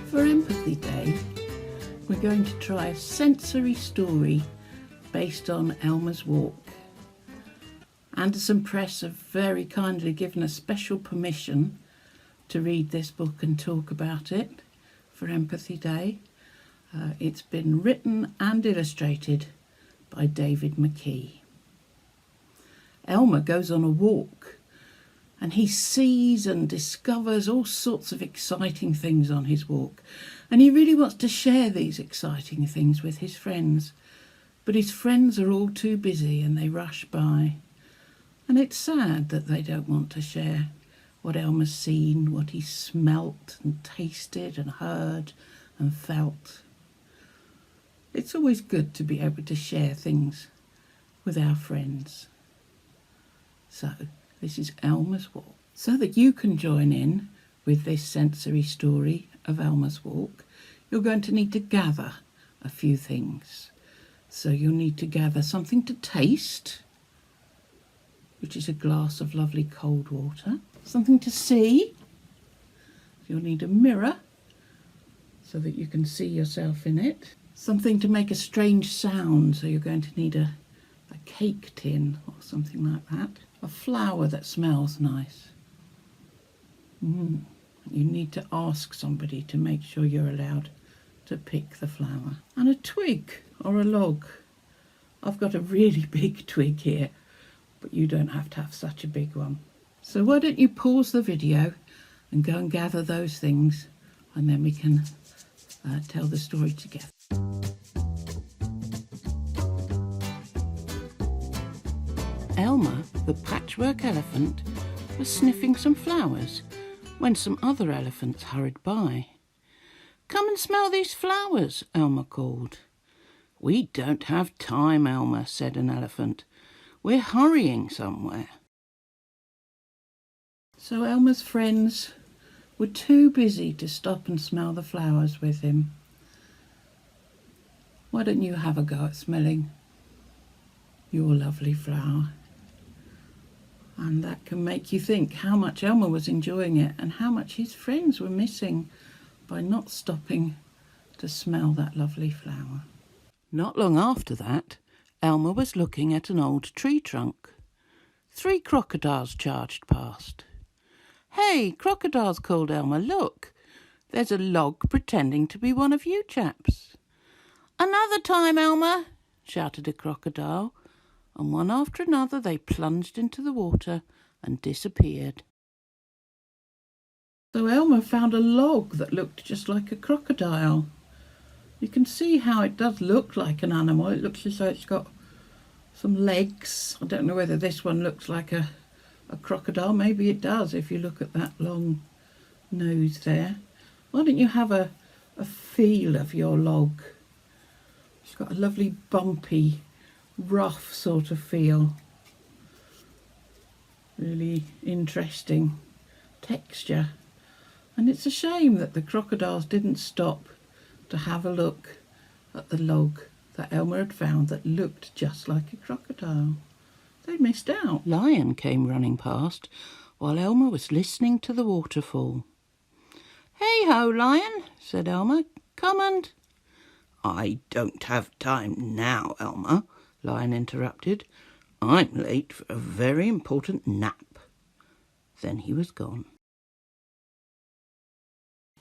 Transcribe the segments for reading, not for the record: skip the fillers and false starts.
For Empathy Day, we're going to try a sensory story based on Elmer's walk. Anderson Press have very kindly given us special permission to read this book and talk about it for Empathy Day. It's been written and illustrated by David McKee. Elmer goes on a walk and he sees and discovers all sorts of exciting things on his walk. And he really wants to share these exciting things with his friends. But his friends are all too busy and they rush by. And it's sad that they don't want to share what Elmer's seen, what he's smelt and tasted and heard and felt. It's always good to be able to share things with our friends. So, this is Elmer's walk. So that you can join in with this sensory story of Elmer's walk, you're going to need to gather a few things. So you'll need to gather something to taste, which is a glass of lovely cold water. Something to see. You'll need a mirror so that you can see yourself in it. Something to make a strange sound, so you're going to need a cake tin or something like that. A flower that smells nice. You need to ask somebody to make sure you're allowed to pick the flower. And a twig or a log. I've got a really big twig here, but you don't have to have such a big one. So why don't you pause the video and go and gather those things, and then we can tell the story together. Elmer, the patchwork elephant, was sniffing some flowers when some other elephants hurried by. "Come and smell these flowers," Elmer called. "We don't have time, Elmer," said an elephant. "We're hurrying somewhere." So Elmer's friends were too busy to stop and smell the flowers with him. Why don't you have a go at smelling your lovely flower? And that can make you think how much Elmer was enjoying it and how much his friends were missing by not stopping to smell that lovely flower. Not long after that, Elmer was looking at an old tree trunk. 3 crocodiles charged past. "Hey, crocodiles," called Elmer, "look, there's a log pretending to be one of you chaps." "Another time, Elmer," shouted a crocodile, and one after another they plunged into the water and disappeared. So Elmer found a log that looked just like a crocodile. You can see how it does look like an animal. It looks as though it's got some legs. I don't know whether this one looks like a crocodile. Maybe it does if you look at that long nose there. Why don't you have a feel of your log? It's got a lovely bumpy, rough sort of feel. Really interesting texture. And it's a shame that the crocodiles didn't stop to have a look at the log that Elmer had found that looked just like a crocodile. They missed out. Lion came running past while Elmer was listening to the waterfall. "Hey ho, Lion," said Elmer. "Come and—" "I don't have time now, Elmer," Lion interrupted. "I'm late for a very important nap." Then he was gone.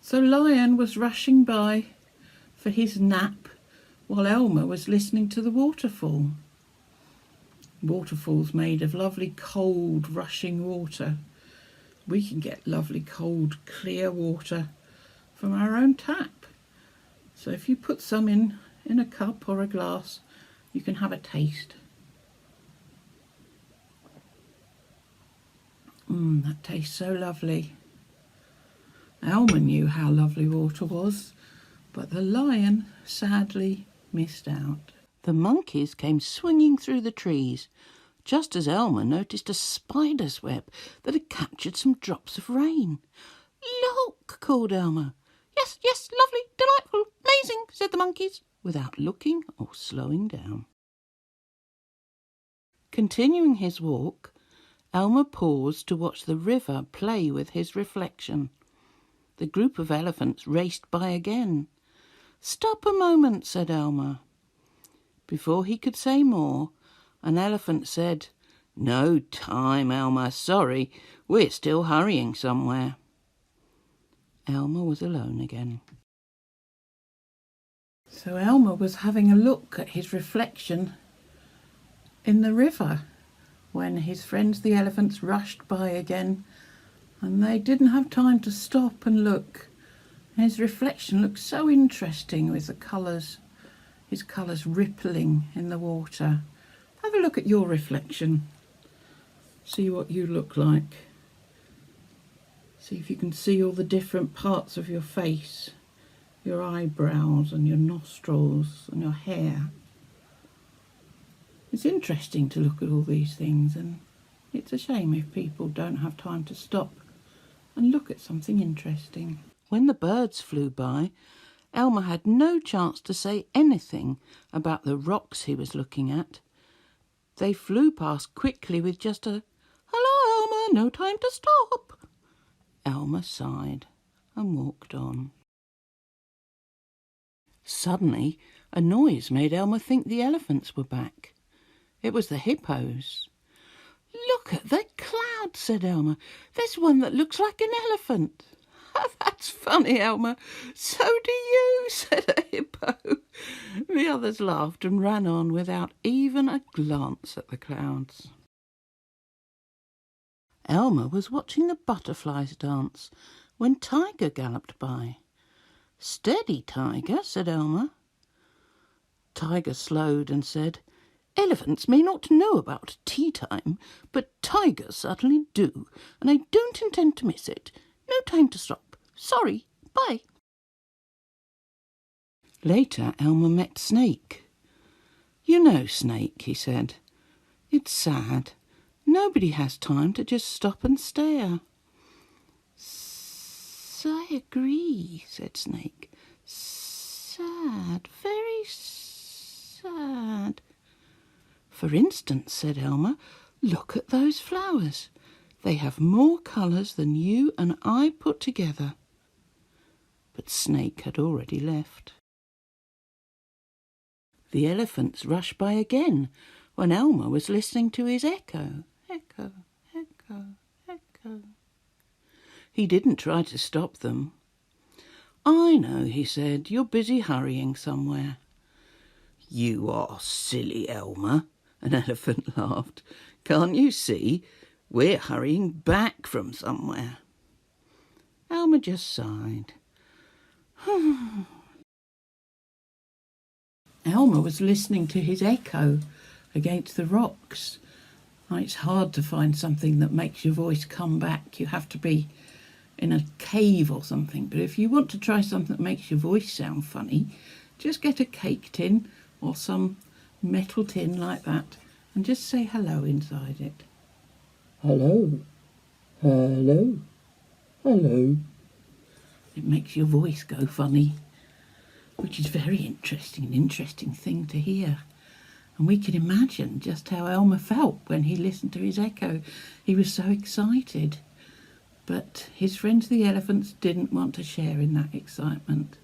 So Lion was rushing by for his nap while Elmer was listening to the waterfall. Waterfalls made of lovely cold rushing water. We can get lovely cold clear water from our own tap. So if you put some in a cup or a glass, you can have a taste. That tastes so lovely. Elmer knew how lovely water was, but the lion sadly missed out. The monkeys came swinging through the trees, just as Elmer noticed a spider's web that had captured some drops of rain. "Look!" called Elmer. "Yes, yes, lovely, delightful, amazing," said the monkeys, without looking or slowing down. Continuing his walk, Elmer paused to watch the river play with his reflection. the group of elephants raced by again. "Stop a moment," said Elmer. Before he could say more, an elephant said, "No time, Elmer, sorry, we're still hurrying somewhere." Elmer was alone again. So Elmer was having a look at his reflection in the river when his friends the elephants rushed by again, and they didn't have time to stop and look. His reflection looked so interesting with the colours, his colours rippling in the water. Have a look at your reflection. See what you look like. See if you can see all the different parts of your face, your eyebrows and your nostrils and your hair. It's interesting to look at all these things, and it's a shame if people don't have time to stop and look at something interesting. When the birds flew by, Elmer had no chance to say anything about the rocks he was looking at. They flew past quickly with just a, "Hello, Elmer, no time to stop." Elmer sighed and walked on. Suddenly, a noise made Elmer think the elephants were back. It was the hippos. "Look at the cloud," said Elmer. "There's one that looks like an elephant." "That's funny, Elmer. So do you," said a hippo. The others laughed and ran on without even a glance at the clouds. Elmer was watching the butterflies dance when Tiger galloped by. "Steady, Tiger," said Elmer. Tiger slowed and said, "Elephants may not know about tea time, but tigers certainly do, and I don't intend to miss it. No time to stop. Sorry, bye." Later, Elmer met Snake. "You know, Snake," he said, "it's sad. Nobody has time to just stop and stare." "I agree," said Snake. "Sad, very sad." "For instance," said Elmer, "look at those flowers. They have more colours than you and I put together." But Snake had already left. The elephants rushed by again when Elmer was listening to his echo. Echo, echo, echo. He didn't try to stop them. "I know," he said, "you're busy hurrying somewhere." "You are silly, Elmer," an elephant laughed. "Can't you see? We're hurrying back from somewhere." Elmer just sighed. Elmer was listening to his echo against the rocks. It's hard to find something that makes your voice come back. You have to be in a cave or something. But if you want to try something that makes your voice sound funny, just get a cake tin or some metal tin like that and just say hello inside it. Hello, hello, hello. It makes your voice go funny, which is very interesting, an interesting thing to hear. And we can imagine just how Elmer felt when he listened to his echo. He was so excited. But his friends the elephants didn't want to share in that excitement.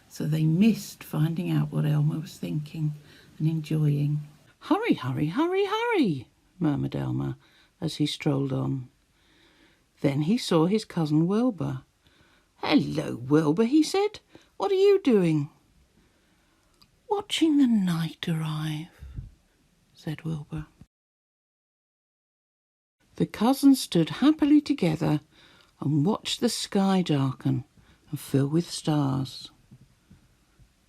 So they missed finding out what Elmer was thinking and enjoying. "Hurry, hurry, hurry, hurry," murmured Elmer as he strolled on. Then he saw his cousin Wilbur. "Hello, Wilbur," he said. "What are you doing?" "Watching the night arrive," said Wilbur. The cousins stood happily together and watched the sky darken and fill with stars.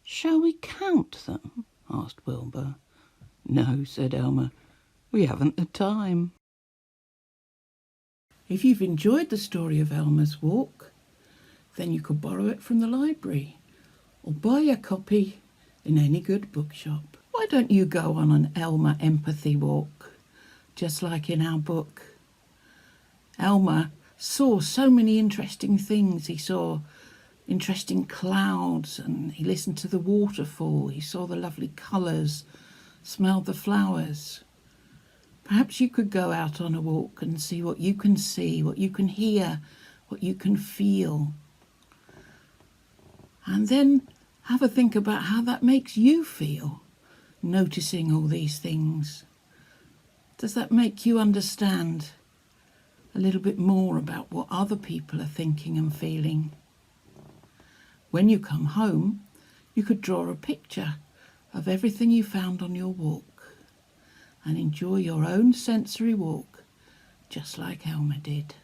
"Shall we count them?" asked Wilbur. "No," said Elmer. "We haven't the time." If you've enjoyed the story of Elmer's Walk, then you could borrow it from the library or buy a copy in any good bookshop. Why don't you go on an Elmer empathy walk, just like in our book? Elmer saw so many interesting things. He saw interesting clouds and he listened to the waterfall. He saw the lovely colours, smelled the flowers. Perhaps you could go out on a walk and see, what you can hear, what you can feel. And then have a think about how that makes you feel, noticing all these things. Does that make you understand a little bit more about what other people are thinking and feeling? When you come home, you could draw a picture of everything you found on your walk and enjoy your own sensory walk, just like Elmer did.